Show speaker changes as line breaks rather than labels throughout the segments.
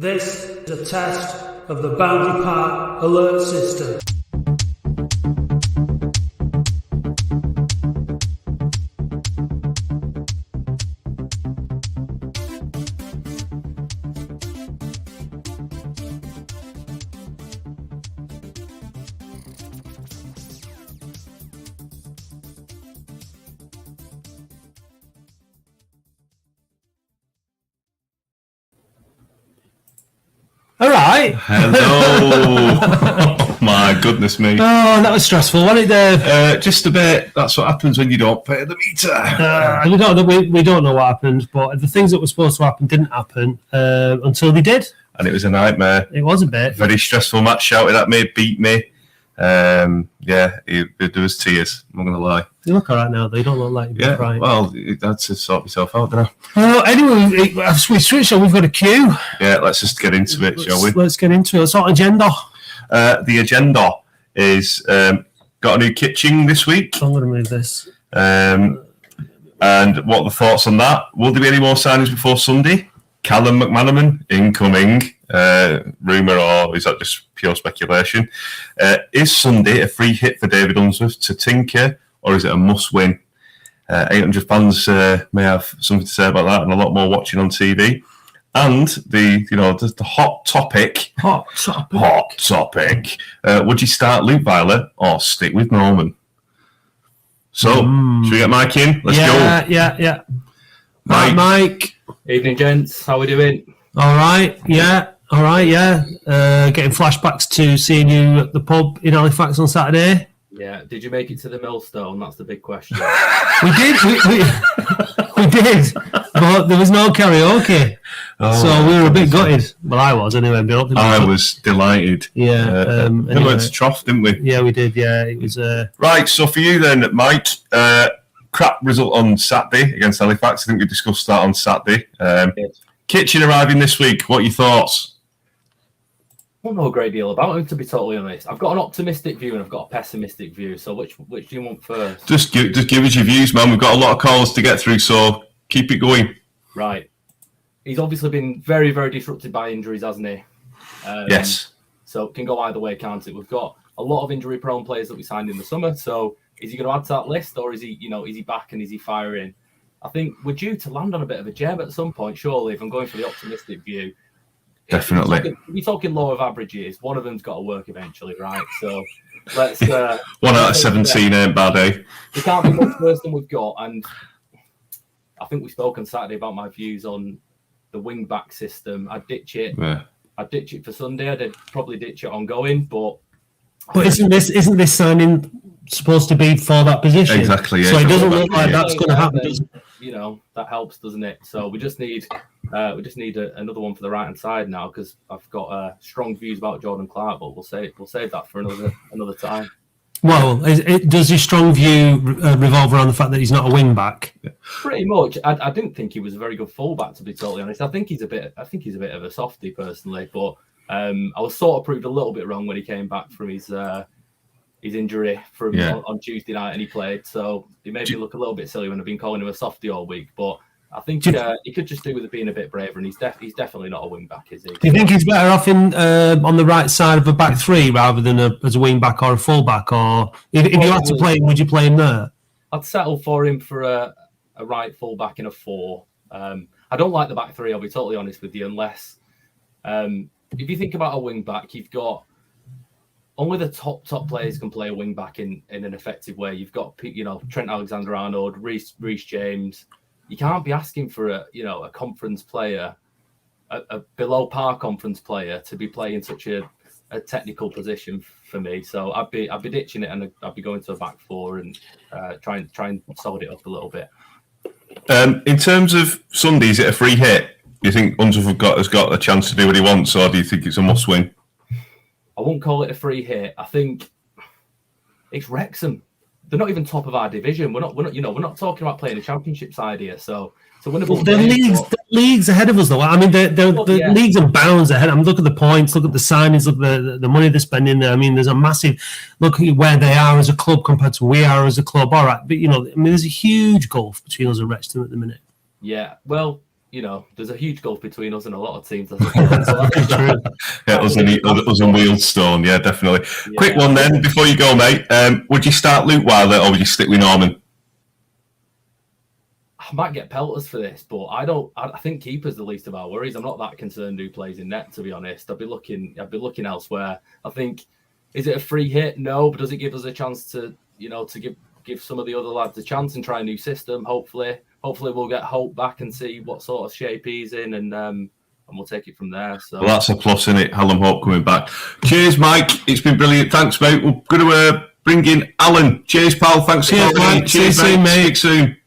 This is a test of the boundary part alert system.
All right.
Hello. Oh, my goodness me.
Oh, that was stressful, wasn't it, Dave?
Just a bit. That's what happens when you don't pay the meter.
We don't know what happened, but the things that were supposed to happen didn't happen until they did.
And it was a nightmare.
It was a bit.
Very stressful. Matt shouted at me, beat me. There was tears. I'm not going to lie.
You look all right now, though. You don't look like you're crying.
Well, you had to sort yourself out, didn't
Anyway, we switched on. We've got a queue.
Yeah, let's just get into it, shall we?
Let's get into it. What's our agenda?
The agenda is got a new kitchen this week.
I'm going to move this.
And what are the thoughts on that? Will there be any more signings before Sunday? Callum McManaman incoming. Rumour, or is that just pure speculation? Is Sunday a free hit for David Unsworth to tinker, or is it a must-win? 800 fans may have something to say about that, and a lot more watching on TV. And the hot topic. Hot topic. Would you start Luke Violet or stick with Norman? So, should we get Mike in? Let's go.
Yeah. Mike.
Evening, gents. How are we doing?
All right. Yeah. Getting flashbacks to seeing you at the pub in Halifax on Saturday.
Yeah. Did you make it to the Millstone? That's the big question.
We did. We did. But there was no karaoke. So we were a bit gutted. Well, I was anyway.
I was delighted.
Yeah.
We went to Trough, didn't we?
Yeah, we did. Yeah. It was...
Right. So for you then, Mike, crap result on Saturday against Halifax. I think we discussed that on Saturday. Kitchen arriving this week. What are your thoughts?
I don't know a great deal about him, to be totally honest. I've got an optimistic view and I've got a pessimistic view. So which do you want first? Just
give us your views, man. We've got a lot of calls to get through, so keep it going.
Right. He's obviously been very, very disrupted by injuries, hasn't he?
Yes.
So it can go either way, can't it? We've got a lot of injury-prone players that we signed in the summer. So is he going to add to that list, or is he back and is he firing? I think we're due to land on a bit of a gem at some point, surely, if I'm going for the optimistic view.
Definitely.
If you're talking law of averages, one of them's got to work eventually, right? So let's...
1 out of 17 ain't bad, eh?
We can't be much worse than we've got. And I think we spoke on Saturday about my views on the wing-back system. I'd ditch it.
Yeah.
I'd ditch it for Sunday. I'd probably ditch it ongoing, but...
But isn't this signing supposed to be for that position?
Exactly. Yeah.
So it doesn't look like that's going to happen.
That helps, doesn't it? So we just need another one for the right hand side now, because I've got strong views about Jordan Clark, but we'll save that for another time.
Well, does your strong view revolve around the fact that he's not a wing back?
Pretty much. I didn't think he was a very good fullback, to be totally honest. I think he's a bit of a softie personally, but I was sort of proved a little bit wrong when he came back from his injury on Tuesday night and he played. So it made me look a little bit silly when I've been calling him a softie all week. But I think he could just do with it being a bit braver, and he's definitely not a wing back, is he?
Do you think he's better off on the right side of a back three rather than as a wing back or a full back? Or if you had to play him, would you play him there?
I'd settle for him for a right full back in a 4. I don't like the back three, I'll be totally honest with you, unless if you think about a wing back, you've got only the top players can play a wing back in an effective way. You've got Trent Alexander-Arnold, Reece James. You can't be asking for a conference player, a below par conference player, to be playing such a technical position for me. So I'd be ditching it, and I'd be going to a back 4 and try and solid it up a little bit.
In terms of Sunday, is it a free hit? Do you think Unsworth has got a chance to do what he wants, or do you think it's a must-win?
I won't call it a free hit. I think it's Wrexham. They're not even top of our division. We're not talking about playing a championship side here. So winnable.
The league's ahead of us, though. I mean, the leagues and bounds ahead. I mean, look at the points, look at the signings, look at the money they're spending there. I mean, there's a massive look at where they are as a club compared to where we are as a club. All right, but there's a huge gulf between us and Wrexham at the minute.
Yeah, well, there's a huge gulf between us and a lot of teams. I suppose. So
Yeah, us and Wealdstone, yeah, definitely. Yeah. Quick one then, before you go, mate. Would you start Luke Wilder or would you stick with Norman?
I might get pelters for this, but I think keeper's the least of our worries. I'm not that concerned who plays in net, to be honest. I'd be looking elsewhere. I think, is it a free hit? No, but does it give us a chance to give some of the other lads a chance and try a new system? Hopefully we'll get Hope back and see what sort of shape he's in, and we'll take it from there. So
well, that's a plus, isn't it? Hallam Hope coming back. Cheers, Mike. It's been brilliant. Thanks, mate. We're going to bring in Alan. Cheers, pal. Thanks for coming. Cheers, mate. Speak soon.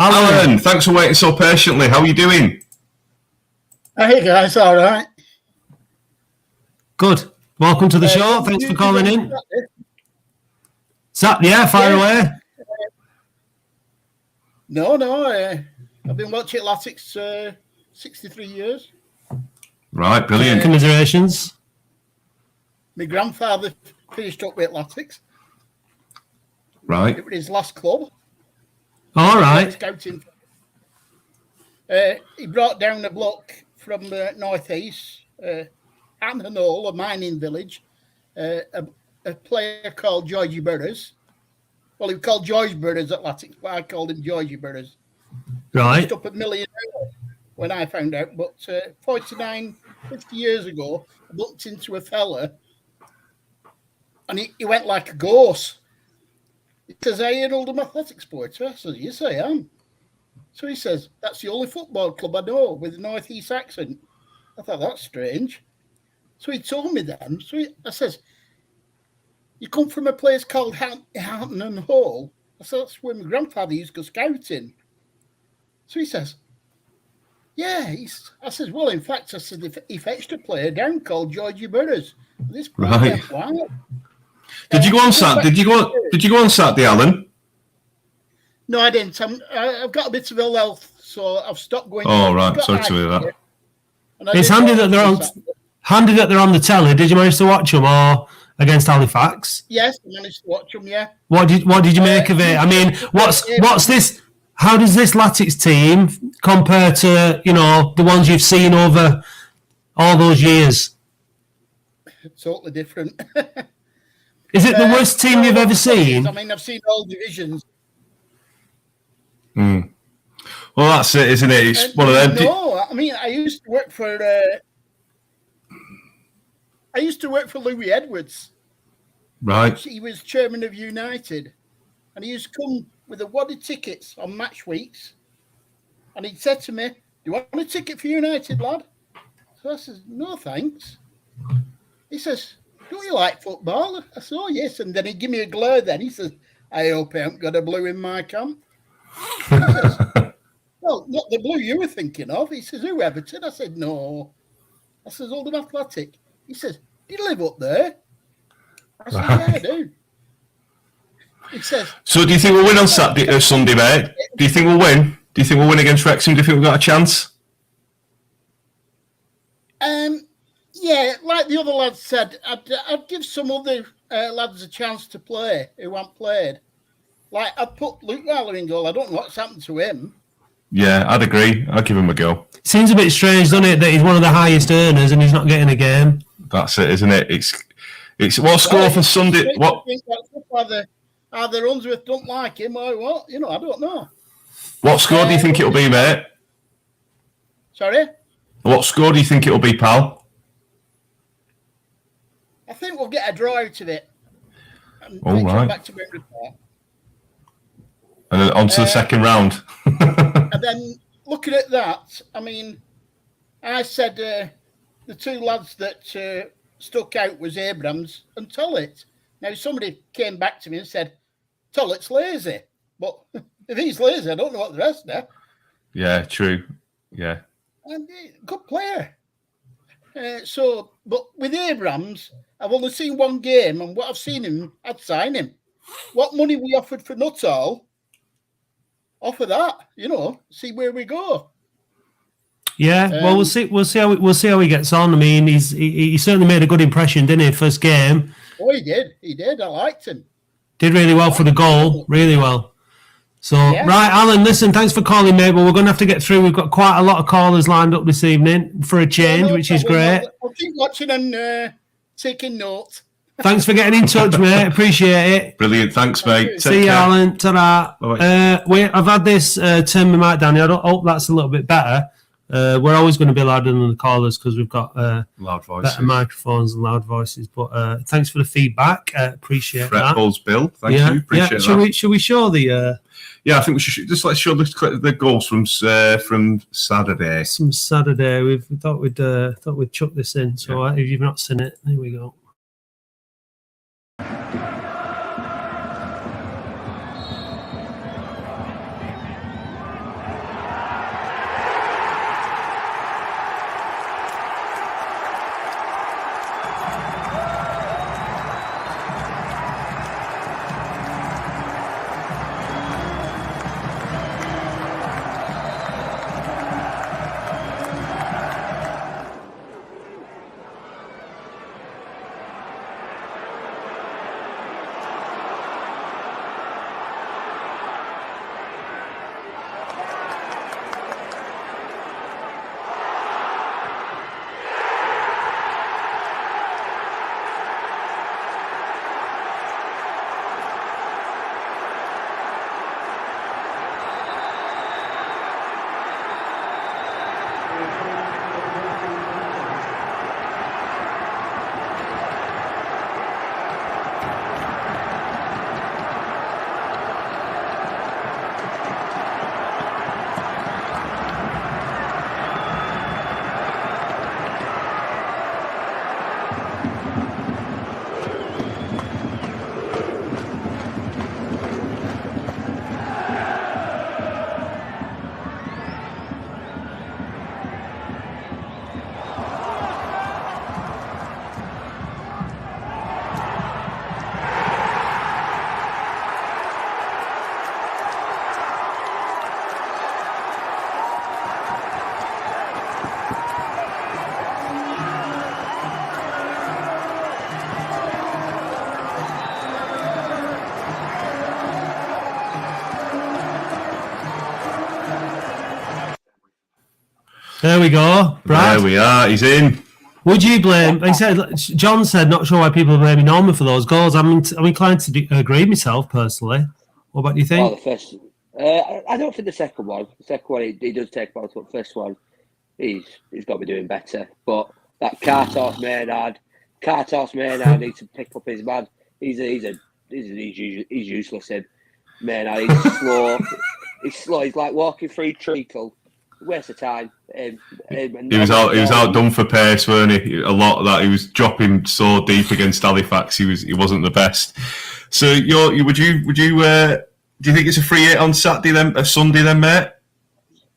Alan, thanks for waiting so patiently. How are you doing?
Hey guys, all right.
Good. Welcome to the show. Thanks for calling in. Fire away.
I've been watching Latics 63 years.
Right, brilliant.
Commiserations.
My grandfather finished up with Latics.
Right.
It was his last club.
All right.
Scouting. He brought down a bloke from the northeast, Hall, a mining village, a player called Georgie Burrows. Well, he was called George Burrows at Latics, but I called him Georgie Burrows.
Right.
He up at £1 million when I found out, but 50 years ago, I bumped into a fella, and he went like a ghost. He says, "Are you an Oldham Athletic supporter?" I said, "Yes, I am." So he says, "That's the only football club I know with a North East accent." I thought, that's strange. So he told me then. I says, "You come from a place called Hampton and Hall?" I said, "That's where my grandfather used to go scouting." So he says, "Yeah." I said, "Well, in fact," I said, he fetched a player down called Georgie Burrows. This player went wild.
Did you go on Saturday? Did you go on Saturday, Alan?
No, I didn't. I've got a bit of ill health, so I've stopped going.
Oh, right. Sorry to hear that.
It's handy that they're on the telly. Did you manage to watch them or against Halifax?
Yes, I managed to watch them. Yeah.
What did you make of it? I mean, what's this? How does this Latics team compare to the ones you've seen over all those years?
Totally different.
Is it the worst team you've ever seen?
I mean, I've seen all divisions.
Well, that's it, isn't it? It's one of them.
No, I mean, I used to work for Louis Edwards.
Right.
He was chairman of United, and he used to come with a wad of tickets on match weeks, and he'd said to me, "Do you want a ticket for United, lad?" So I said, "No, thanks." He says, "Don't you like football?" I said, "Oh, yes." And then he gave me a glare then. He says, "I hope I haven't got a blue in my camp." He says, "Well, not the blue you were thinking of." He says, "Who, Everton?" I said, "No." I says, "Oldham Athletic." He says, "Do you live up there?" I said, "Yeah, I do." He says,
"So do you think we'll win on Saturday or Sunday, mate? Do you think we'll win? Do you think we'll win against Wrexham? Do you think we've got a chance?"
Yeah, like the other lads said, I'd give some other lads a chance to play who haven't played. Like, I'd put Luke Wilder in goal. I don't know what's happened to him.
Yeah, I'd agree. I'd give him a go.
Seems a bit strange, doesn't it, that he's one of the highest earners and he's not getting a game?
That's it, isn't it? It's what score for Sunday? What?
Either Unsworth don't like him or what? I don't know.
What score do you think it'll be, mate?
Sorry?
What score do you think it'll be, pal?
I think we'll get a draw out of it.
All right.
Back to Wembley Park.
And then on to the second round.
And then looking at that, I mean, I said the two lads that stuck out was Abrams and Tollett. Now, somebody came back to me and said, "Tollett's lazy." But if he's lazy, I don't know what the rest are.
Yeah, true. Yeah.
And good player. But with Abrams, I've only seen one game, and what I've seen him, I'd sign him. What money we offered for Nuttall, offer that, see where we go.
Yeah, well, we'll see how he gets on. I mean, he certainly made a good impression, didn't he? First game.
Oh, he did. I liked him.
Did really well for the goal, really well. So,
Yeah.
right, Alan, listen, thanks for calling, mate, but we're going to have to get through. We've got quite a lot of callers lined up this evening for a change,
No
which is
problem.
great.
I'll keep watching and taking notes.
Thanks for getting in touch, mate. Appreciate it.
Brilliant. Thanks, mate. Take
See you,
care.
Alan. Ta-da. I've had this turn my mic down. I hope that's a little bit better. We're always going to be louder than the callers because we've got
Loud voices,
better microphones and loud voices. But thanks for the feedback. Appreciate
Fret
that.
Balls Bill. Thank you. Appreciate that.
Should we show the?
Yeah, I think we should just let's show the goals from Saturday.
Some Saturday. We thought we'd chuck this in. So if you've not seen it, here we go. There we go, Brad.
There we are. He's in.
Would you blame? He said, John said, not sure why people are blaming Norman for those goals. I'm inclined to agree myself personally. What about you think?
Well, the first, I don't think the second one. The second one, he does take about. But the first one, he's got to be doing better. But that Kartos Maynard needs to pick up his man. He's useless. Maynard, he's slow. He's slow. He's like walking through treacle. Waste of time.
He was outdone for pace, weren't he? A lot of that. He was dropping so deep against Halifax. He wasn't the best. So do you think it's a free hit on Sunday then, mate?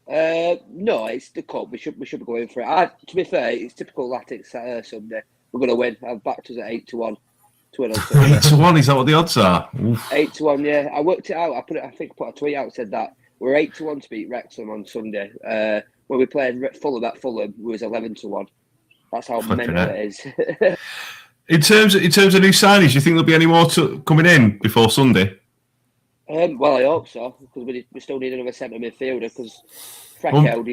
No, it's the cup. We should be going for it. To be fair, it's typical Latics Sunday. We're going to win. I've backed us at 8-1 to win on Sunday.
8-1. Is that what the odds are? Oof.
8-1. Yeah, I worked it out. I put a tweet out said that we're 8-1 to beat Wrexham on Sunday. When we played Fulham at Fulham, we was 11-1. That's how mental it is.
In terms of new signings, do you think there'll be any more coming in before Sunday?
Well, I hope so, because we still need another centre midfielder. Because Freckeld,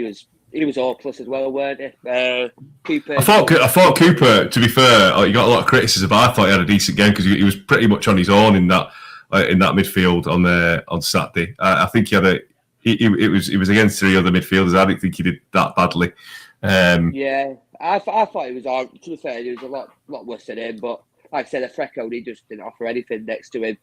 he was hopeless as well, weren't he? Cooper.
I thought Cooper. To be fair, he got a lot of criticism, but I thought he had a decent game because he was pretty much on his own in that midfield on Saturday. I think he had it was against three other midfielders. I didn't think he did that badly.
Yeah, I thought he was all. To be fair, he was a lot worse than him. But like I said, a Freckeld, he just didn't offer anything next to him.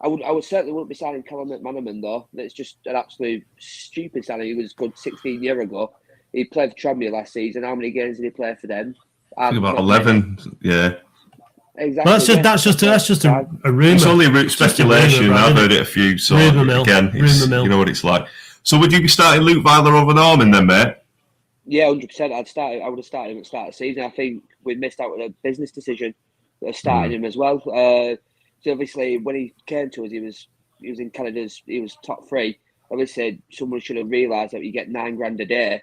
I would certainly wouldn't be signing Callum McManaman though. It's just an absolute stupid signing. He was good 16 years ago. He played for Tranmere last season. How many games did he play for them?
I think about 11. Yeah.
Exactly.
Well, that's just a rumour.
It's only speculation. I've heard it a few. So again, you know what it's like. So would you be starting Luke Weiler over Norman then, mate?
Yeah, 100%. I would have started him at the start of the season. I think we missed out on a business decision of starting him as well. So obviously, when he came to us, he was in Canada's. He was top 3. Obviously, someone should have realised that you get $9,000 a day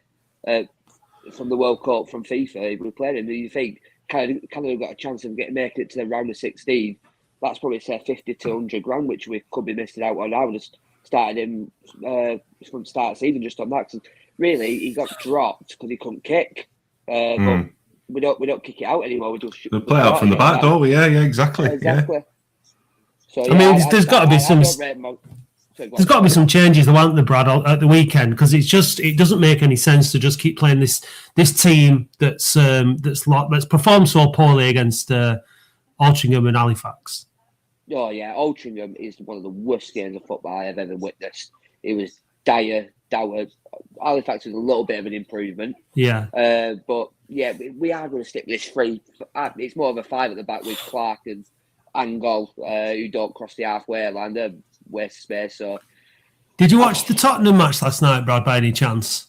from the World Cup from FIFA. If we played him, you think Canada got a chance of making it to the round of 16? That's probably say 50 to 100 grand, which we could be missing out on. I would started him from the start of the season just on that. 'Cause really, he got dropped because he couldn't kick. But we don't kick it out anymore. We just
play out from the back, don't we? Yeah, exactly.
Exactly.
Yeah.
So,
I mean, there's got to be some. There's got to be some changes, though, aren't there, Brad, at the weekend? Because it doesn't make any sense to just keep playing this team that's performed so poorly against Altrincham and Halifax.
Oh yeah, Altrincham is one of the worst games of football I've ever witnessed. It was dour. Halifax was a little bit of an improvement.
Yeah.
But yeah, we are going to stick with this three. It's more of a 5 at the back with Clark and Angol, who don't cross the halfway line. They're waste space. So,
did you watch the Tottenham match last night, Brad, by any chance?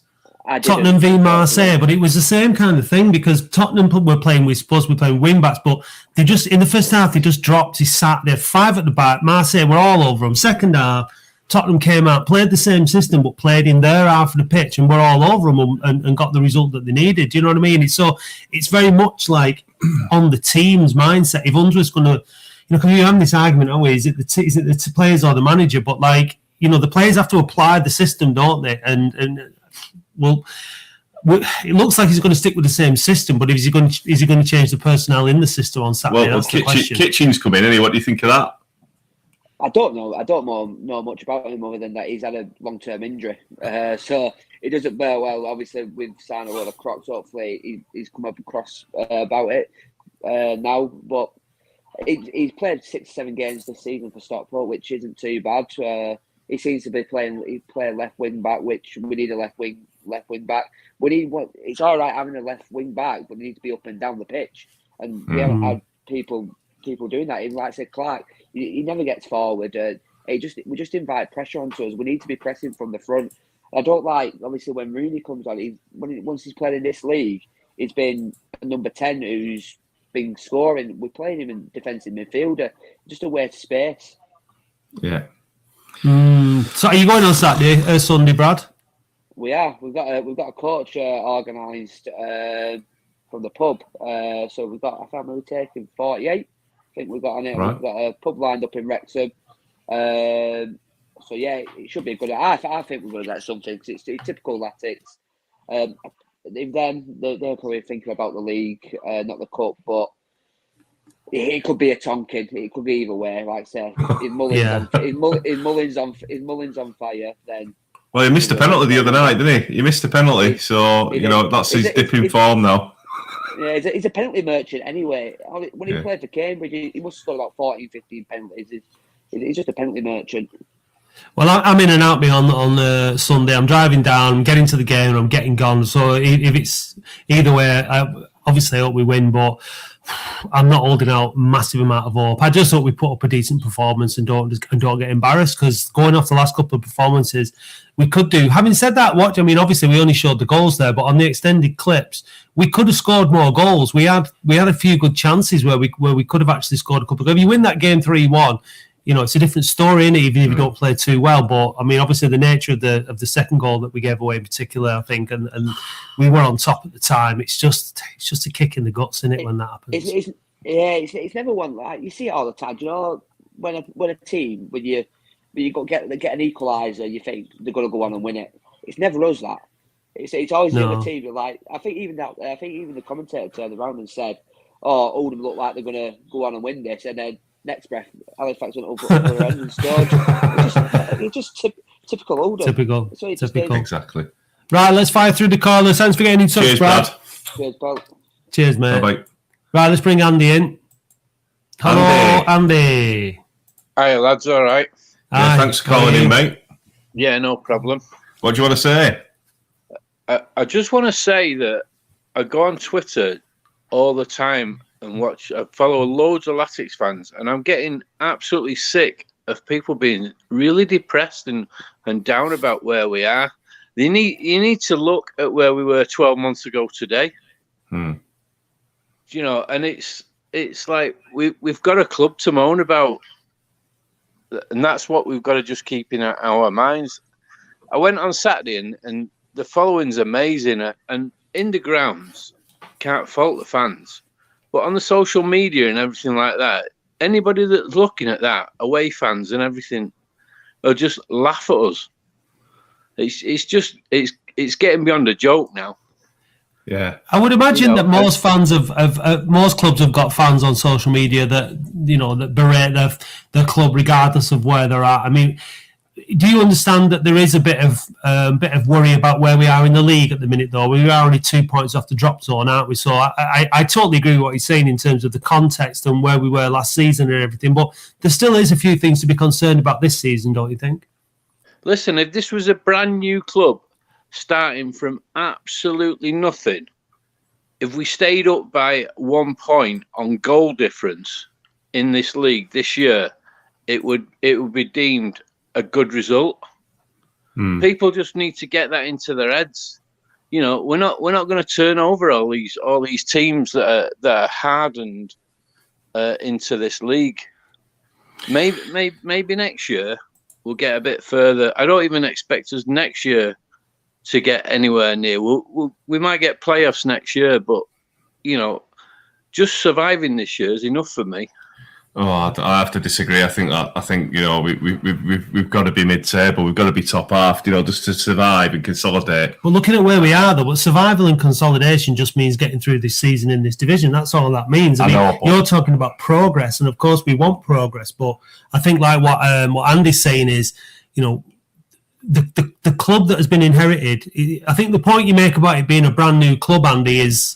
Tottenham
v Marseille, but it was the same kind of thing because Tottenham were playing wing backs, but they just in the first half they just dropped. He sat there 5 at the back. Marseille were all over him. Second half, Tottenham came out, played the same system, but played in their half of the pitch and were all over them and got the result that they needed. Do you know what I mean? It's very much like on the team's mindset. If Unsworth's going to, because you have this argument always, is it the players or the manager? But the players have to apply the system, don't they? And it looks like he's going to stick with the same system, but is he going to change the personnel in the system on Saturday?
Well, Kitchen's come in, what do you think of that?
I don't know. I don't know much about him other than that he's had a long-term injury. So it doesn't bear well. Obviously, with signing a lot of Crocs, hopefully he's come up across about it now. But he's played 6-7 games this season for Stockport, which isn't too bad. He seems to be playing left wing back, which we need a left wing back. It's all right having a left wing back, but we need to be up and down the pitch. And we haven't had people doing that. Even like I said, Clark, he never gets forward. We just invite pressure onto us. We need to be pressing from the front. I don't like, obviously, when Rooney comes on. Once he's played in this league, it's been a number 10 who's been scoring. We're playing him in defensive midfielder, just a waste of space.
Yeah.
So are you going on Saturday, Sunday, Brad?
We are. We've got a coach organised from the pub. So we've got. I think we're taking 48. I think we've got on it.
Right.
We've got a pub lined up in Wrexham. So yeah, it should be a good. I think we're going to get something because it's typical Latics. They're probably thinking about the league, not the cup, but it could be a Tonkin. It could be either way. Like I say, if Mullins on fire, then.
Well, he missed a penalty the other night, didn't he? He missed a penalty, so that's his dip in form now.
Yeah, he's a penalty merchant anyway. When he played for Cambridge, he must have scored about 14, 15 penalties. He's just a penalty merchant.
Well, I'm in and out on Sunday. I'm driving down, I'm getting to the game, and I'm getting gone. So if it's either way, obviously I hope we win, but I'm not holding out massive amount of hope. I just hope we put up a decent performance and don't get embarrassed, because going off the last couple of performances, we could do. Having said that, obviously we only showed the goals there, but on the extended clips, we could have scored more goals. We had a few good chances where we could have actually scored a couple of goals. If you win that game 3-1, it's a different story, isn't it, even if you don't play too well. But obviously the nature of the second goal that we gave away in particular, I think, and we were on top at the time. It's just a kick in the guts, isn't it, when that happens?
It's never one like you see it all the time. When a team when you get an equaliser, you think they're going to go on and win it. It's never us that. It's always the other team. You're like, I think even the commentator turned around and said, "Oh, Oldham look like they're going to go on and win this," and then next breath, Halifax went over the end and scored. It's just typical Oldham.
Typical.
Exactly.
Right, let's fire through the callers. Thanks for getting in touch, Brad.
Cheers, Paul.
Cheers, mate.
Bye-bye.
Right, let's bring Andy in. Hello, Andy.
Hi, lads. All right.
Yeah, thanks for calling in, mate.
Yeah, no problem.
What do you want to say?
I just want to say that I go on Twitter all the time and I follow loads of Latics fans, and I'm getting absolutely sick of people being really depressed and down about where we are. You need to look at where we were 12 months ago today. And it's like we've got a club to moan about, and that's what we've got to just keep in our minds. I went on Saturday and the following's amazing, and in the grounds, can't fault the fans. But on the social media and everything like that, anybody that's looking at that, away fans and everything, or just laugh at us. It's getting beyond a joke now.
Yeah,
I would imagine that most fans of most clubs have got fans on social media that that berate their club regardless of where they're at. I mean, do you understand that there is a bit of worry about where we are in the league at the minute, though? We are only 2 points off the drop zone, aren't we? So I totally agree with what he's saying in terms of the context and where we were last season and everything. But there still is a few things to be concerned about this season, don't you think?
Listen, if this was a brand new club starting from absolutely nothing, if we stayed up by 1 point on goal difference in this league this year, it would be deemed a good result. People just need to get that into their heads. We're not going to turn over all these teams that are hardened into this league. Maybe next year we'll get a bit further. I don't even expect us next year to get anywhere near. We might get playoffs next year, but just surviving this year is enough for me.
Oh, I have to disagree. I think we've got to be mid-table. We've got to be top half, just to survive and consolidate.
Well, looking at where we are, though, but survival and consolidation just means getting through this season in this division. That's all that means. I mean, you're talking about progress, and of course we want progress. But I think like what Andy's saying is, the club that has been inherited. I think the point you make about it being a brand new club, Andy, is.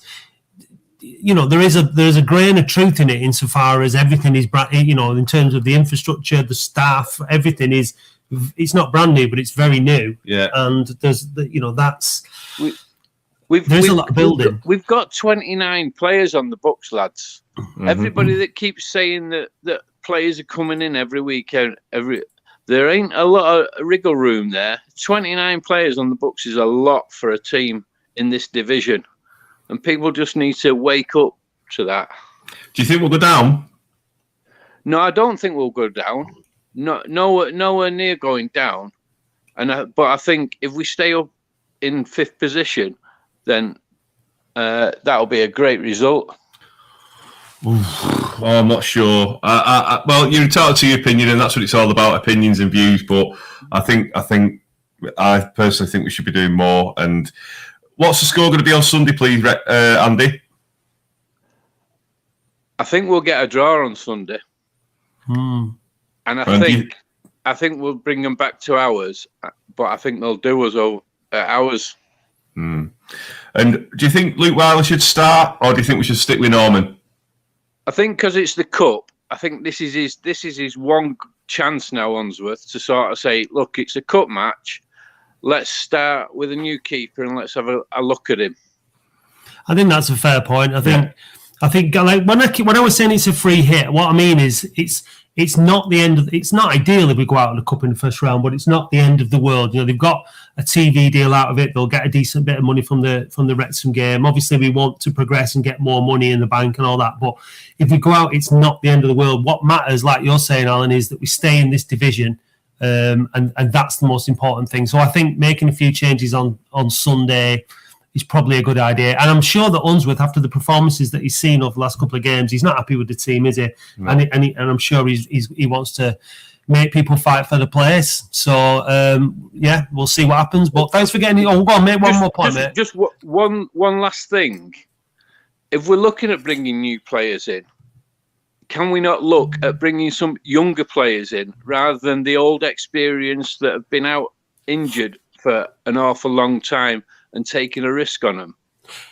There's a grain of truth in it insofar as everything is, in terms of the infrastructure, the staff, everything is. It's not brand new, but it's very new.
Yeah,
and there's that's.
There's
a lot of building.
We've got 29 players on the books, lads. Mm-hmm. Everybody that keeps saying that players are coming in every weekend, there ain't a lot of wriggle room there. 29 players on the books is a lot for a team in this division. And people just need to wake up to that.
Do you think we'll go down?
No, I don't think we'll go down. Nowhere near going down. But I think if we stay up in 5th position, then that'll be a great result.
Well, I'm not sure. Well, you're entitled to your opinion, and that's what it's all about: opinions and views. But I personally think we should be doing more. And what's the score going to be on Sunday, please, Andy?
I think we'll get a draw on Sunday, and I think we'll bring them back to ours. But I think they'll do us over ours.
And do you think Luke Wilder should start, or do you think we should stick with Norman?
I think because it's the cup, I think this is his one chance now, Unsworth, to sort of say, look, it's a cup match. Let's start with a new keeper and let's have a look at him.
I think that's a fair point. I think like when I was saying it's a free hit, what I mean is it's not the end of. It's not ideal if we go out in the cup in the first round, but it's not the end of the world. They've got a TV deal out of it. They'll get a decent bit of money from the Wrexham game. Obviously, we want to progress and get more money in the bank and all that. But if we go out, it's not the end of the world. What matters, like you're saying, Alan, is that we stay in this division, and that's the most important thing. So I think making a few changes on Sunday is probably a good idea. And I'm sure that Unsworth, after the performances that he's seen over the last couple of games, he's not happy with the team, is he? No. And I'm sure he wants to make people fight for the place. So, we'll see what happens. But thanks for getting it. Oh, go on, make one more point, mate.
Just one last thing. If we're looking at bringing new players in, can we not look at bringing some younger players in rather than the old experience that have been out injured for an awful long time and taking a risk on them?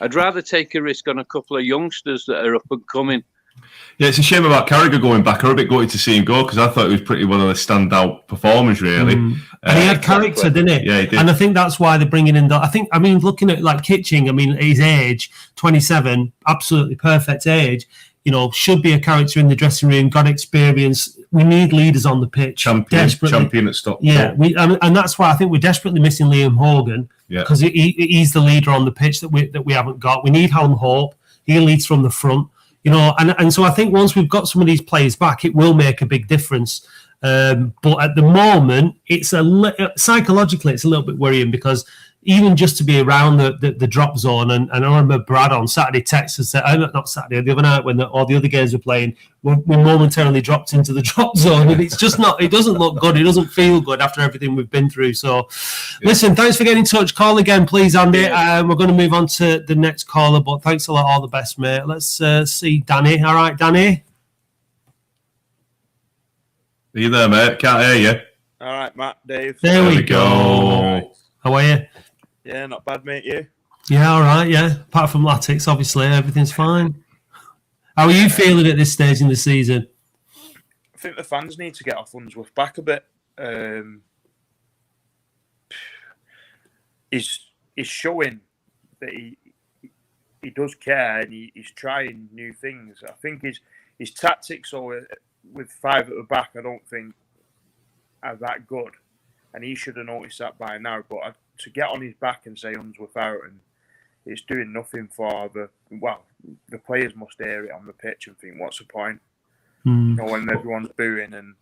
I'd rather take a risk on a couple of youngsters that are up and coming.
Yeah, it's a shame about Carragher going back. I'm a bit gutted to see him go because I thought he was pretty one of the standout performers, really.
And he had character, didn't he?
Yeah, he did.
And I think that's why they're bringing in looking at like Kitching, his age, 27, absolutely perfect age, should be a character in the dressing room, got experience. We need leaders on the pitch.
Champion at Stockport.
Yeah, and that's why I think we're desperately missing Liam Hogan because he's the leader on the pitch that we haven't got. We need Hallam Hope. He leads from the front. And so I think once we've got some of these players back, it will make a big difference. But at the moment, psychologically, it's a little bit worrying because, even just to be around the drop zone. And I remember Brad on Saturday texted and said, not Saturday, the other night when all the other games were playing, we momentarily dropped into the drop zone, and it's just not. It doesn't look good. It doesn't feel good after everything we've been through. So, listen, thanks for getting in touch. Call again, please, Andy. We're going to move on to the next caller, but thanks a lot. All the best, mate. Let's see Danny. All right, Danny.
Are you there, mate? Can't hear you.
All right, Matt, Dave.
There we go. How are you?
Yeah, not bad, mate. You?
Yeah, all right. Yeah, apart from Latics, obviously, everything's fine. How are you feeling at this stage in the season?
I think the fans need to get off Unsworth back a bit. He's showing that he does care and he's trying new things. I think his tactics with 5 at the back, I don't think are that good, and he should have noticed that by now. But to get on his back and say Unsworth out, and it's doing nothing for the players must hear it on the pitch and think, what's the point? You know, when everyone's booing and.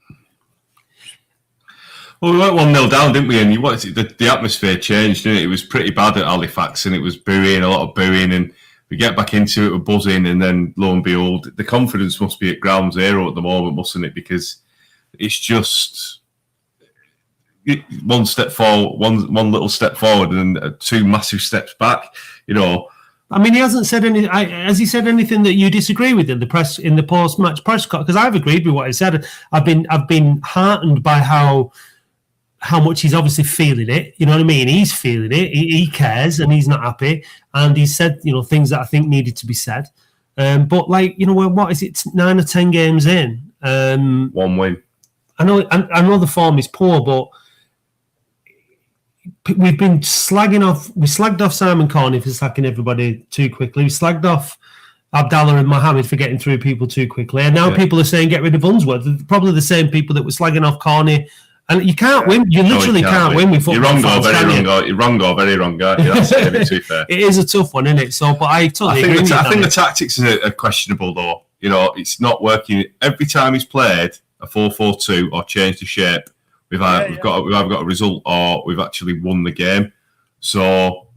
Well, we went 1-0 down, didn't we? And the atmosphere changed, didn't it? It was pretty bad at Halifax, and it was booing, a lot of booing, and we get back into it, we're buzzing, and then lo and behold, the confidence must be at ground zero at the moment, mustn't it? Because it's just one step forward, one little step forward, and 2 massive steps back. You know.
I mean, he hasn't said any. Has he said anything that you disagree with in the post-match press conference? Because I've agreed with what he said. I've been heartened by how much he's obviously feeling it. You know what I mean? He's feeling it. He cares, and he's not happy. And he said, things that I think needed to be said. But what is it? 9 or 10 games in.
1 win.
I know the form is poor, but we've been slagging off. We slagged off Simon Corney for sacking everybody too quickly. We slagged off Abdallah and Mohammed for getting through people too quickly. And now people are saying get rid of Unsworth. They're probably the same people that were slagging off Corney. And you can't win. You literally can't win with football.
You're wrong or very wrong, guy. That's it, to be fair.
It is a tough one, isn't it? So, but I totally agree with you.
I think the tactics are questionable, though. It's not working. Every time he's played a 4-4-2 or changed the shape, we've either got a result or we've actually won the game. So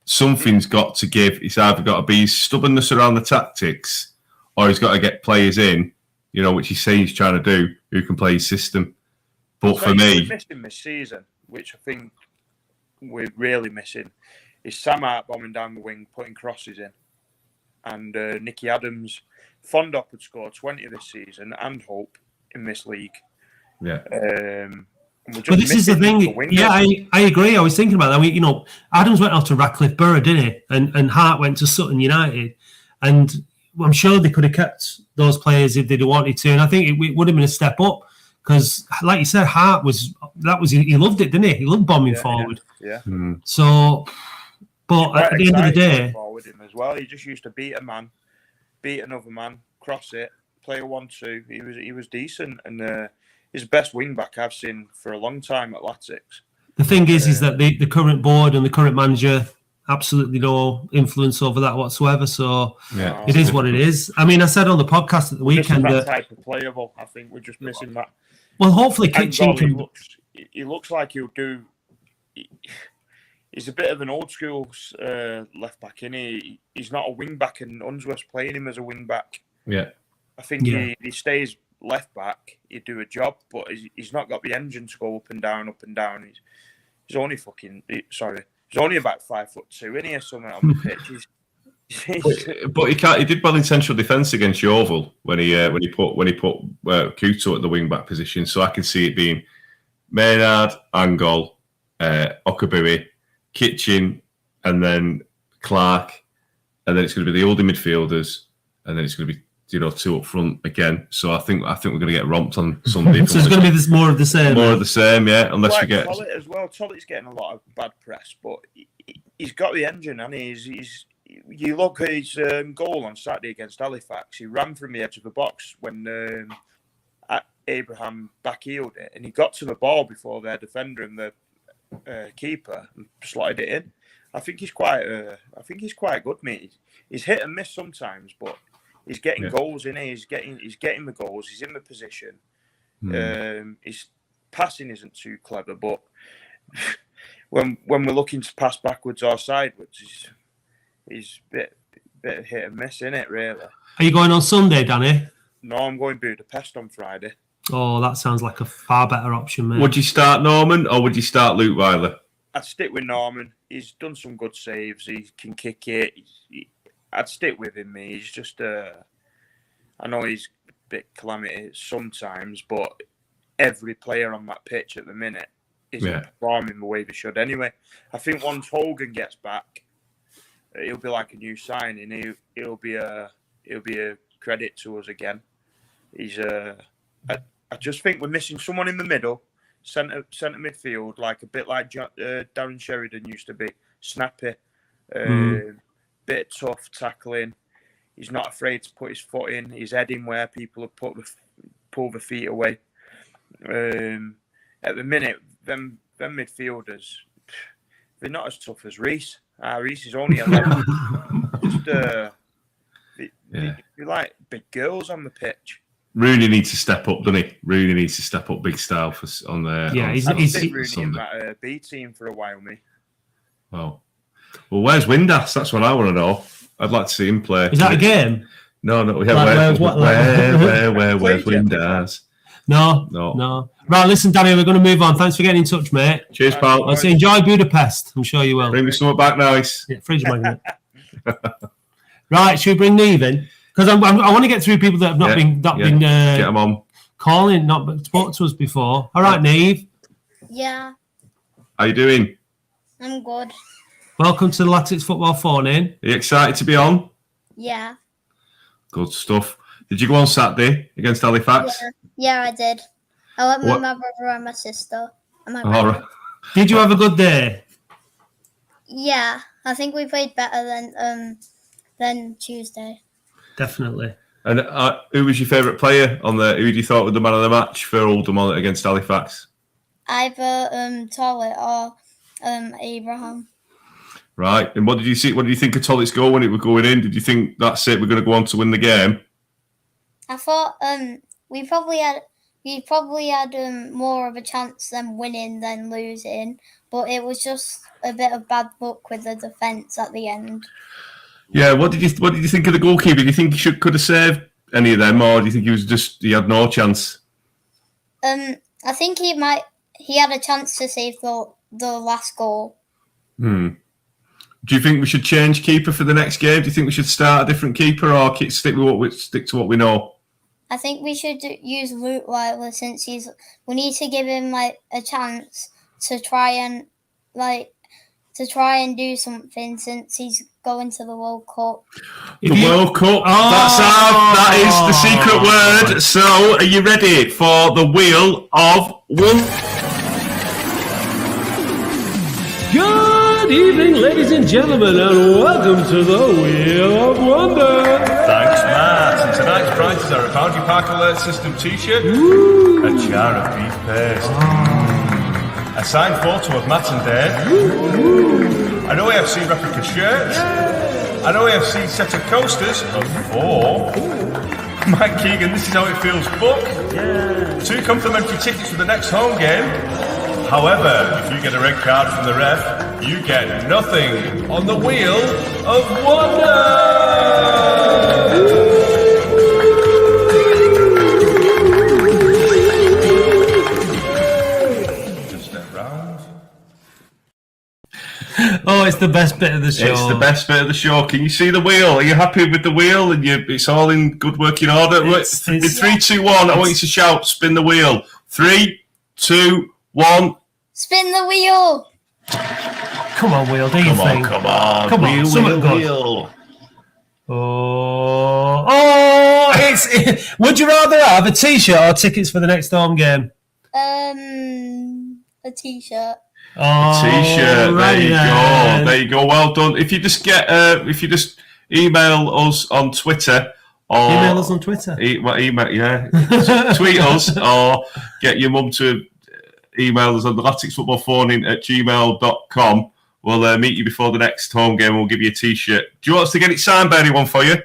something's got to give. It's either got to be stubbornness around the tactics, or he's got to get players in, which he's saying he's trying to do, who can play his system. But for me,
we're missing this season, which I think we're really missing, is Sam Hart bombing down the wing, putting crosses in, and Nicky Adams. Fondop had scored 20 this season, and Hope in this league.
Yeah.
But this is the thing. Yeah, I agree. I was thinking about that. Adams went off to Radcliffe Borough, didn't he? And Hart went to Sutton United, and I'm sure they could have kept those players if they'd wanted to. And I think it would have been a step up. Because, like you said, Hart he loved it, didn't he? He loved bombing forward.
Yeah.
So, but at the end of the day,
forward him as well. He just used to beat a man, beat another man, cross it, play a 1-2. He was decent, and he's the best wing back I've seen for a long time at Latics.
The thing is that the current board and the current manager absolutely no influence over that whatsoever. So it is what it is. I mean, I said on the podcast at the weekend
that type of playable. I think we're just missing that.
Well, hopefully, Kitchen can.
He looks like he'll do. He's a bit of an old school left back, isn't he? He's not a wing back, and Unsworth's playing him as a wing back.
Yeah,
I think he stays left back. He'd do a job, but he's not got the engine to go up and down, up and down. He's only He's only about 5'2", isn't he, or something on the pitch.
But he did well in central defence against Yeovil when he put Kuto at the wing back position. So I can see it being Maynard, Angol, Okabui, Kitchen, and then Clark, and then it's going to be the older midfielders, and then it's going to be 2 up front again. So I think we're going to get romped on Sunday.
So it's going to be more of the same.
More of the same, yeah. Unless we get
Tollett as well. Tollett's getting a lot of bad press, but he's got the engine, and he's. You look at his goal on Saturday against Halifax. He ran from the edge of the box when Abraham backheeled it, and he got to the ball before their defender and the keeper and slotted it in. I think he's quite good, mate. He's hit and miss sometimes, but he's getting goals in. He's getting the goals. He's in the position. His passing isn't too clever, but when we're looking to pass backwards or sideways, he's a bit of hit and miss, isn't it? Really.
Are you going on Sunday, Danny?
No, I'm going Budapest on Friday.
Oh, that sounds like a far better option, mate.
Would you start Norman or would you start Luke Weiler?
I'd stick with Norman. He's done some good saves. He can kick it. I'd stick with him. He's just I know he's a bit calamity sometimes, but every player on that pitch at the minute isn't performing the way they should anyway. I think once Hogan gets back, he'll be like a new signing. He'll be a credit to us again. He's I just think we're missing someone in the middle, centre midfield, like a bit like Darren Sheridan used to be, snappy, bit tough tackling. He's not afraid to put his foot in. He's heading where people have pulled the feet away. At the minute, them midfielders, they're not as tough as Reece. Reece is only 11. Just they're like big girls on the pitch.
Rooney needs to step up, doesn't he? Rooney needs to step up big style on the.
Yeah,
I'd stick Rooney in that B team for a while, me.
Well, where's Windass? That's what I want to know. I'd like to see him play.
Is that a game?
No. Yeah,
Like,
where's Windass?
No. Right, listen, Danny, we're going to move on. Thanks for getting in touch, mate.
Cheers, pal.
Let's enjoy Budapest. I'm sure you will.
Bring me something back nice.
Yeah, fridge magnet. Right, should we bring Neve in? Because I want to get through people that have not been
get them on.
Calling, not spoke to us before. All right, Neve.
Yeah,
How you doing?
I'm good.
Welcome to the Latics Football Phone-In.
Are you excited to be on?
Yeah.
Good stuff. Did you go on Saturday against Halifax?
Yeah, I did. I went with my brother and my sister. And my
All
brother.
right.
Did you have a good day?
Yeah, I think we played better than Tuesday.
Definitely.
And who was your favourite player on there? Who do you thought was the man of the match for Oldham against Halifax?
Either Tollett or Abraham.
Right. And what did you see? What did you think of Tollett's goal when it was going in? Did you think that's it? We're going to go on to win the game?
I thought we probably had more of a chance than winning than losing, but it was just a bit of bad luck with the defence at the end.
Yeah. What did you think of the goalkeeper? Do you think he could have saved any of them, or do you think he had no chance?
I think he had a chance to save the last goal.
Do you think we should change keeper for the next game? Do you think we should start a different keeper or stick to what we know?
I think we should use Luke Weiler since we need to give him like a chance to try and do something since he's going to the World Cup.
World Cup. That is the secret word. So, are you ready for the Wheel of Wonder?
Good evening, ladies and gentlemen, and welcome to the Wheel of Wonder.
Thanks, Matt. And tonight's prizes are a Boundary Park Alert System t-shirt, a jar of beef paste, a signed photo of Matt and Dave, an OAFC replica shirt, an OAFC set of coasters of 4, Mike Keegan, This Is How It Feels book, 2 complimentary tickets for the next home game. However, if you get a red card from the ref, you get nothing on the Wheel of Wonder! Just step round.
Oh, it's the best bit of the show.
It's the best bit of the show. Can you see the wheel? Are you happy with the wheel? And it's all in good working order? In 3, 2, 1, I want you to shout, spin the wheel. 3, 2, 1.
Spin the wheel!
Come on, Wheel, do your thing.
Come on.
Come on, something good.
Wheel.
It's. Would you rather have a t-shirt or tickets for the next home game?
A t-shirt.
T-shirt. There you go. Well done. If you just email us on Twitter. Or
email us on Twitter.
Tweet us or get your mum to email us on the laticsfootballphoning@gmail.com. We'll meet you before the next home game and we'll give you a t-shirt. Do you want us to get it signed by anyone for you?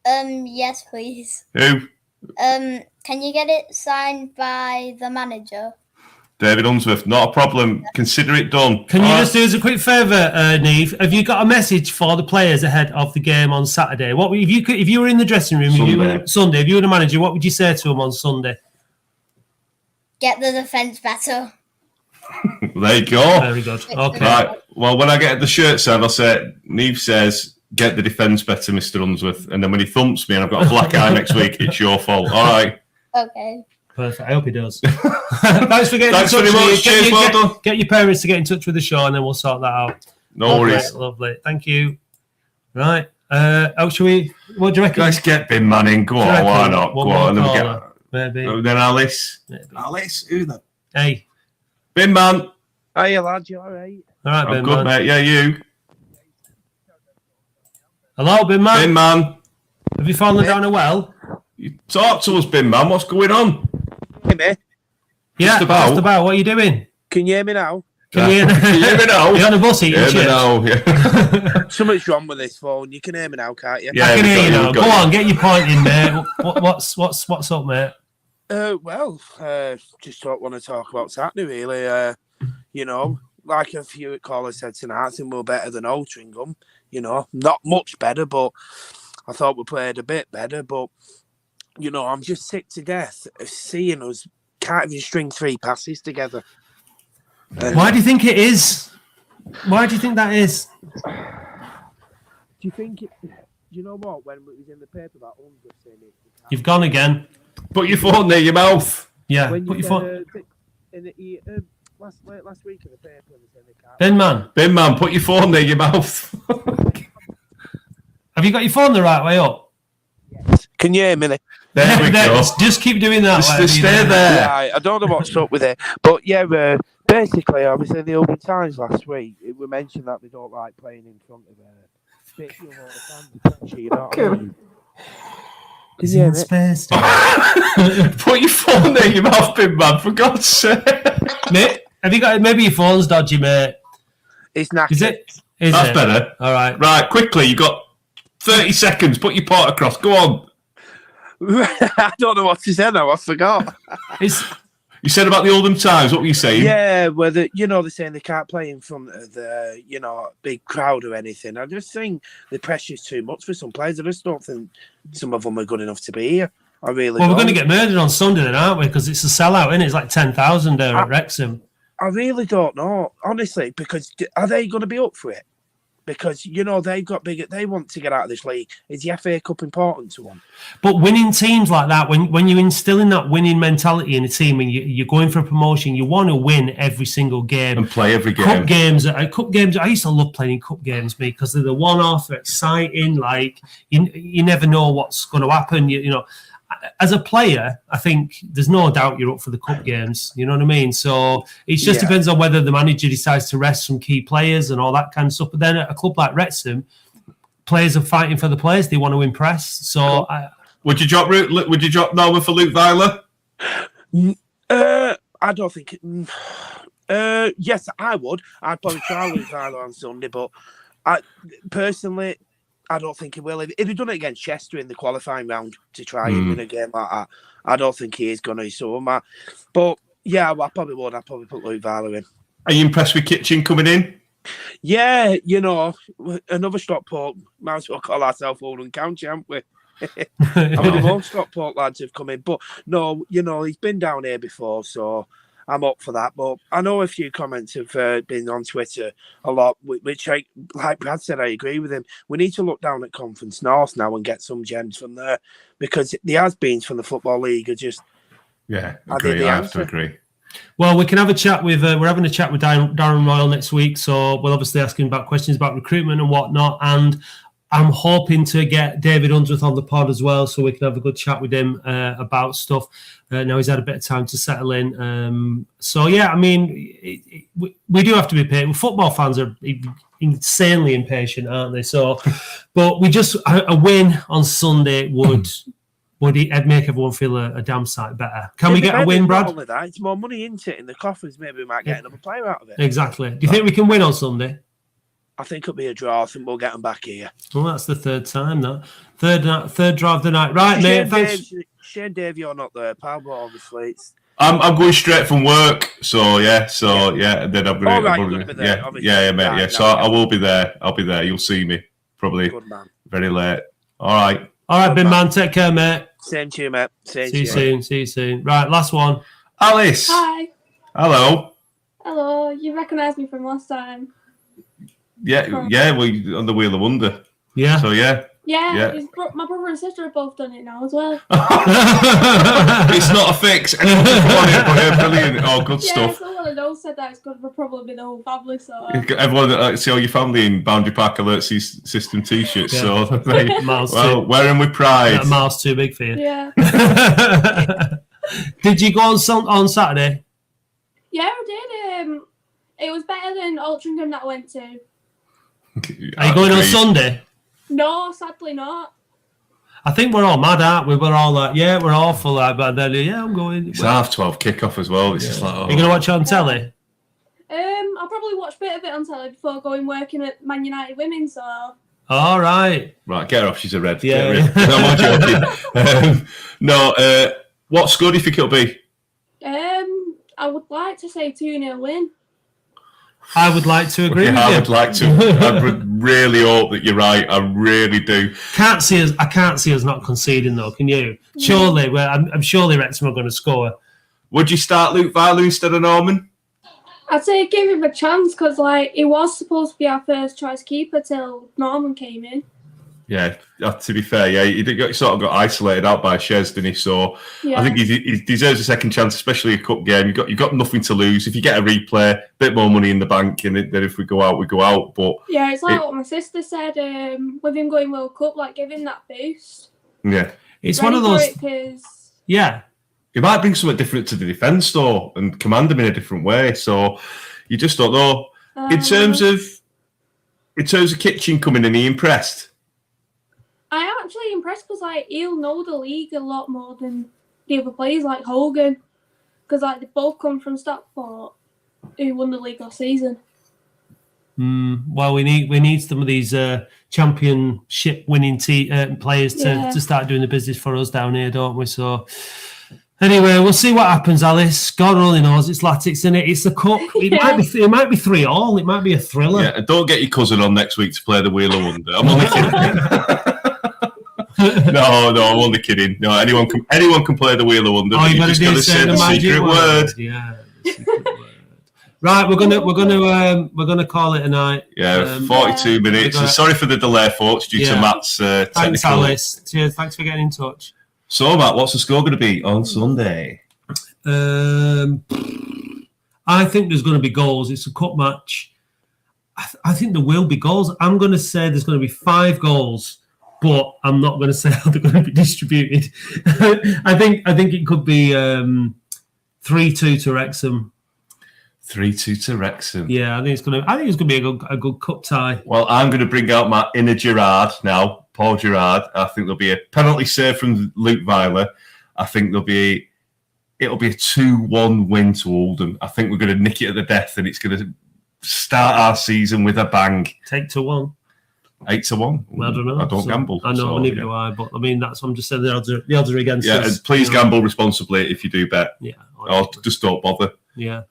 Yes, please.
Who?
Can you get it signed by the manager?
David Unsworth, not a problem. Consider it done.
Can you just do us a quick favour, Neve? Have you got a message for the players ahead of the game on Saturday? What if you were in the dressing room, Sunday, if you were the manager, what would you say to them on Sunday?
Get the defence better.
There you go.
Very good. Okay.
Right. Well, when I get the shirt signed, I'll say, Neve says, get the defence better, Mr. Unsworth. And then when he thumps me and I've got a black eye next week, it's your fault. All right.
Okay.
Perfect. I hope he does. Thanks for getting in touch.
Very much. Cheers, well done.
Get your parents to get in touch with the show and then we'll sort that out.
No worries.
Lovely. Thank you. Right. What do you reckon?
Let's get Bin Man in. Go on. Why not? Go on.
Maybe.
Then Alice.
Maybe.
Alice? Who then?
Hey.
Bin Man.
Hiya, lad. You all right?
All right, Bin
I'm good,
Man.
mate. Yeah, you.
Hello, Bin Man.
Bin Man.
Have you fallen down a well?
You talk to us, Bin Man. What's going on?
Hey, mate.
Yeah, just about. What are you doing?
Can you hear me now?
Can you
hear me now?
You're on a bus eating
Hear me
chips.
now. Yeah.
Something's wrong with this phone. You can hear me now, can't you?
Yeah,
I can
we
hear
got
you
you,
now.
we
Go
got
on, get your point in, mate. What's up, mate?
Just want to talk about Saturday, really. Like a few callers said tonight, I think we're better than Altrincham. Not much better, but I thought we played a bit better. But, I'm just sick to death of seeing us can't even string 3 passes together.
Why do you think it is? Why do you think that is?
Do you think it... Do you know what? When it was in the paper that Under saying it...
You've gone again.
Put your phone near your mouth.
Yeah,
When
put
you
your phone...
last week in the paper, they said they can't...
Bin Man, put your phone near your mouth.
Have you got your phone the right way up?
Yes. Can you hear me?
There we go.
Just keep doing that.
Just stay there.
Yeah, I don't know what's up with it. But yeah, basically, obviously, the Open Times last week, we mentioned that they don't like playing in front of bit of all the fans, you know what I mean?
Is he in space?
Put your phone near your mouth, Bin Man, for God's sake.
Mate, have you got... Maybe your phone's dodgy, mate.
It's knackered.
Is it?
That's better.
All right.
Right, quickly, you got 30 seconds. Put your part across. Go on.
I don't know what to say now. I forgot.
You said about the Oldham Times. What were you saying?
Yeah, whether they're saying they can't play in front of the big crowd or anything. I just think the pressure's too much for some players. I just don't think some of them are good enough to be here. I really.
Well,
don't.
we're going to get murdered on Sunday, then, aren't we? Because it's a sellout, isn't it? It's like 10,000 there at Wrexham.
I really don't know, honestly, because are they going to be up for it? Because, they've got bigger... They want to get out of this league. Is the FA Cup important to them?
But winning teams like that, when you're instilling that winning mentality in a team and you're going for a promotion, you want to win every single game.
And play every game.
Cup games, I used to love playing in cup games, because they're the one-off, they're exciting, like, you never know what's going to happen, As a player, I think there's no doubt you're up for the cup games. You know what I mean? So it just depends on whether the manager decides to rest some key players and all that kind of stuff. But then at a club like Wrexham, players are fighting for the players. They want to impress. So
would you drop Norman for Luke Weiler?
I don't think. Yes, I would. I'd probably try Luke Weiler on Sunday, but personally, I don't think he will. If he'd done it against Chester in the qualifying round to try and win a game like that, I don't think he is going to. So, but yeah, I probably would. I'd probably put Luke Weiler in.
Are you impressed with Kitchen coming in?
Yeah, another Stockport. Might as well call ourselves Oldham County, haven't we? I mean, most Stockport lads have come in, but no, he's been down here before, so I'm up for that. But I know a few comments have been on Twitter a lot, which, like Brad said, I agree with him. We need to look down at Conference North now and get some gems from there, because the has-beens from the Football League are just...
Yeah, agree. I have to agree.
Well, we can have a chat with... we're having a chat with Darren Royal next week, so we'll obviously ask him about questions about recruitment and whatnot, and I'm hoping to get David Unsworth on the pod as well, so we can have a good chat with him about stuff. Now he's had a bit of time to settle in. So, yeah, I mean, we do have to be patient. Football fans are insanely impatient, aren't they? So, but a win on Sunday would make everyone feel a damn sight better. Can we get a win, Brad?
Not only that, it's more money into it in the coffers. Maybe we might get another player out of it.
Exactly. Do you think we can win on Sunday?
I think it'll be a draw. I think we'll get them back here.
Well, that's the third time, that. Third draw of the night. Right, mate. Thanks.
Shane Dave, you're not there, pal, but obviously
I'm going straight from work, so yeah. Then I'm
All
going
right, you're gonna be there, obviously.
mate.
Right,
Yeah, so I will be there. I'll be there. You'll see me probably
Good man.
very late. All right.
All right,
Good
big
man.
man. Take care, mate.
Same to you, mate. Same
See you
to
soon. See you soon. Right, last one.
Alice.
Hi.
Hello.
Hello. You recognised me from last time.
Yeah. We on the Wheel of Wonder.
Yeah.
So yeah.
Yeah. My brother and sister have both done it now as well.
It's not a fix. Anyone can come on it, but yeah, brilliant. Oh, good stuff.
Someone I know said that it's good for probably the whole family. So
Everyone, see all your family in Boundary Park Alert System T-shirts.
Yeah.
So,
Miles
well, wearing with pride.
That mile's too big for you.
yeah,
Did you go on Saturday?
yeah, I did. It was better than Altrincham that I went to.
Are you going on Sunday?
No, sadly not.
I think we're all mad, aren't we? We're all like, yeah, we're awful, like, but then, yeah, I'm going.
It's 12:30 kickoff as well. It's just like,
Are you going to watch it on telly?
I'll probably watch a bit of it on telly before going working at Man United Women. So
All right.
Right, get her off. She's a red.
Yeah.
Get rid. No, I'm joking. No, what score do you think it'll be?
I would like to say 2-0 win.
I would like to agree with you.
I would like to. I would really hope that you're right. I really do.
I can't see us not conceding though. Can you? Surely, I'm surely Wrexham are going to score.
Would you start Luke Viler instead of Norman?
I'd say give him a chance because he was supposed to be our first choice keeper till Norman came in.
Yeah, to be fair, yeah, he sort of got isolated out by Shez, didn't he? So
Yeah.
I think he deserves a second chance, especially a cup game. You've got nothing to lose. If you get a replay, a bit more money in the bank, and then if we go out, we go out. But
Yeah, it's like what my sister said. With him going World Cup, give him that boost.
yeah,
It's one of those.
Because
Yeah.
it might bring something different to the defence, though, and command them in a different way. So you just don't know. In terms of Kitchen coming in, are you impressed?
I am actually impressed because he'll know the league a lot more than the other players like Hogan, because they both come from Stockport, who won the league last season.
Well, we need some of these championship winning players to start doing the business for us down here, don't we? So anyway, we'll see what happens, Alice. God only knows. It's Latics, isn't it? It's the cup. It might be 3-3. It might be a thriller.
Yeah, and don't get your cousin on next week to play the Wheel of Wonder. I'm only kidding. No, I'm only kidding. No, anyone can play the Wheel of Wonder.
You
just got to say the secret word.
Yeah. The secret word. Right, we're gonna call it a night.
Yeah, 42 minutes. And sorry for the delay, folks, due to Matt's
Thanks,
technical.
Alice. Cheers. Thanks for getting in touch.
So, Matt, what's the score going to be on Sunday?
I think there's going to be goals. It's a cup match. I think there will be goals. I'm going to say there's going to be 5 goals, but I'm not going to say how they're going to be distributed. I think it could be 3-2 to Wrexham.
3-2 to Wrexham.
Yeah, I think it's going to be a good cup tie.
Well, I'm going to bring out my inner Gerrard now, Paul Gerrard. I think there'll be a penalty save from Luke Viler. I think it'll be a 2-1 win to Oldham. I think we're going to nick it at the death, and it's going to start our season with a bang.
Take 2-1.
8-1.
Well, I don't know.
I don't gamble.
I know,
so,
neither do I. But I mean, I'm just saying the odds are against us.
Yeah, and please gamble responsibly if you do bet.
Yeah,
or just don't bother.
Yeah.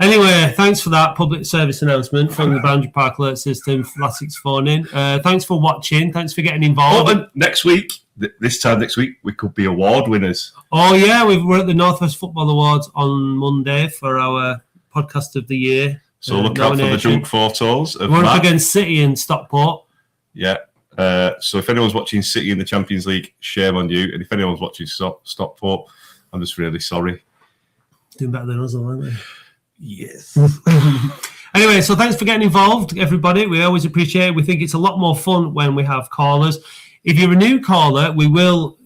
Anyway, thanks for that public service announcement from the Boundary Park Alert System, Latics phone in. Thanks for watching. Thanks for getting involved.
And next week, this time next week, we could be award winners.
Oh, yeah. We're at the Northwest Football Awards on Monday for our podcast of the year.
So look out for the junk photos of
We're
Matt.
up against City and Stockport.
Yeah. So if anyone's watching City in the Champions League, shame on you. And if anyone's watching Stockport, I'm just really sorry.
Doing better than us, aren't they?
Yes.
Anyway, so thanks for getting involved, everybody. We always appreciate it. We think it's a lot more fun when we have callers. If you're a new caller, we'll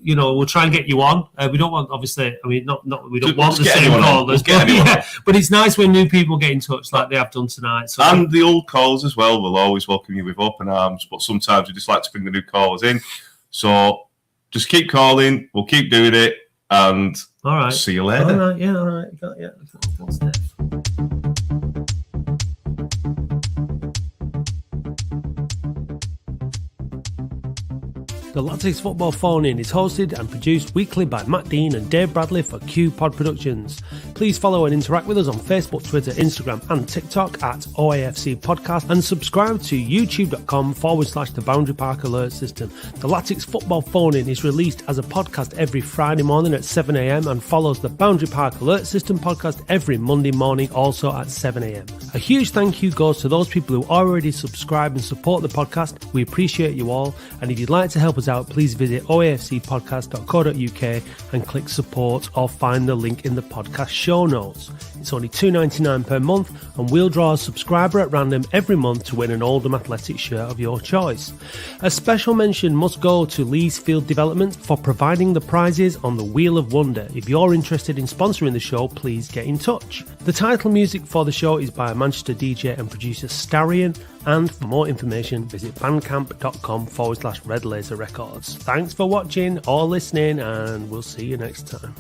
try and get you on. We don't want, obviously, we don't want the same callers, but it's nice when new people get in touch like they have done tonight. So,
and the old callers as well. We'll always welcome you with open arms, but sometimes we just like to bring the new callers in. So just keep calling. We'll keep doing it, and
all right.
See you later.
All right, yeah, all right. What's next?
The Latics Football Phone-In is hosted and produced weekly by Matt Dean and Dave Bradley for Q Pod Productions. Please follow and interact with us on Facebook, Twitter, Instagram and TikTok at OAFC Podcast, and subscribe to youtube.com/The Boundary Park Alert System. The Latics Football Phone-In is released as a podcast every Friday morning at 7 a.m. and follows the Boundary Park Alert System podcast every Monday morning, also at 7 a.m. A huge thank you goes to those people who already subscribe and support the podcast. We appreciate you all, and if you'd like to help us out, please visit oafcpodcast.co.uk and click support, or find the link in the podcast show notes. It's only $2.99 per month, and we'll draw a subscriber at random every month to win an Oldham Athletic shirt of your choice. A special mention must go to Lee's Field Development for providing the prizes on the Wheel of Wonder. If you're interested in sponsoring the show, please get in touch. The title music for the show is by Manchester DJ and producer Starion, and for more information visit bandcamp.com/Red Laser Records. Thanks for watching or listening, and we'll see you next time.